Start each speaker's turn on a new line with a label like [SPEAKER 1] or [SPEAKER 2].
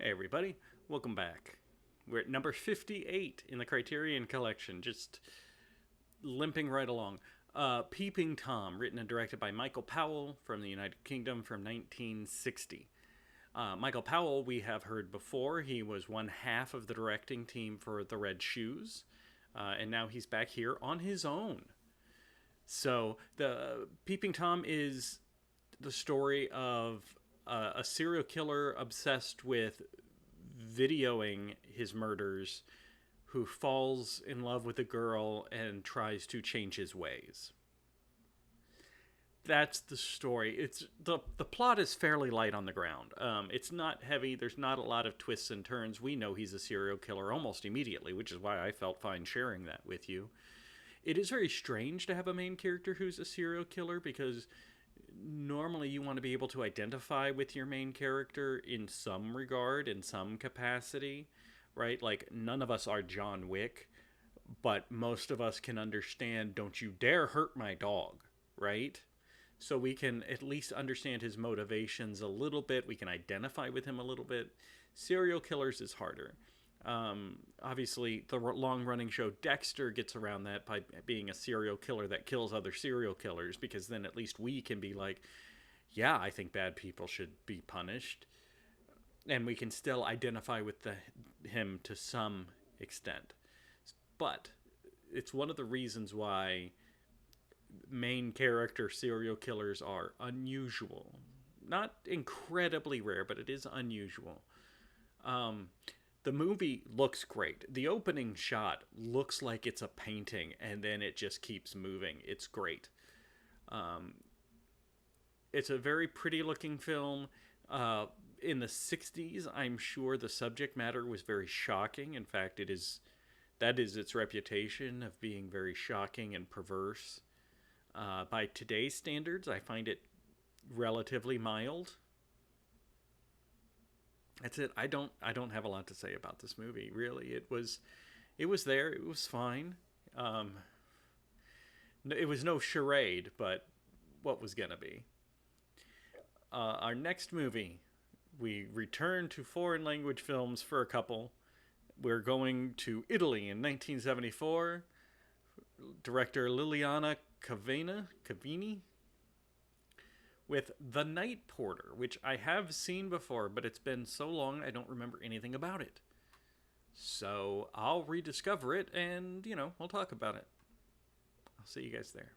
[SPEAKER 1] Hey everybody, welcome back. We're at number 58 in the Criterion collection, just limping right along. Peeping Tom, written and directed by Michael Powell from the United Kingdom from 1960. Michael Powell, we have heard before. He was one half of the directing team for The Red Shoes, and now he's back here on his own. So, the Peeping Tom is the story of a serial killer obsessed with videoing his murders who falls in love with a girl and tries to change his ways. That's the story. The plot is fairly light on the ground. It's not heavy. There's not a lot of twists and turns. We know he's a serial killer almost immediately, which is why I felt fine sharing that with you. It is very strange to have a main character who's a serial killer because normally you want to be able to identify with your main character in some regard, in some capacity, right? Like, none of us are John Wick, but most of us can understand, don't you dare hurt my dog, right? So we can at least understand his motivations a little bit. We can identify with him a little bit. Serial killers is harder. Obviously, the long running show Dexter gets around that by being a serial killer that kills other serial killers, because then at least we can be like, yeah, I think bad people should be punished. And we can still identify with him to some extent. But it's one of the reasons why main character serial killers are unusual. Not incredibly rare, but it is unusual. Um, the movie looks great. The opening shot looks like it's a painting, and then it just keeps moving. It's great. Um, it's a very pretty looking film. In the 60s, I'm sure the subject matter was very shocking. In fact, that is its reputation of being very shocking and perverse. By today's standards, I find it relatively mild. That's it. I don't have a lot to say about this movie. Really, it was there. It was fine. Um, it was no charade, but what was gonna be? Our next movie, we return to foreign language films for a couple. We're going to Italy in 1974. Director Liliana Cavini with The Night Porter, which I have seen before, but it's been so long I don't remember anything about it. So I'll rediscover it and, we'll talk about it. I'll see you guys there.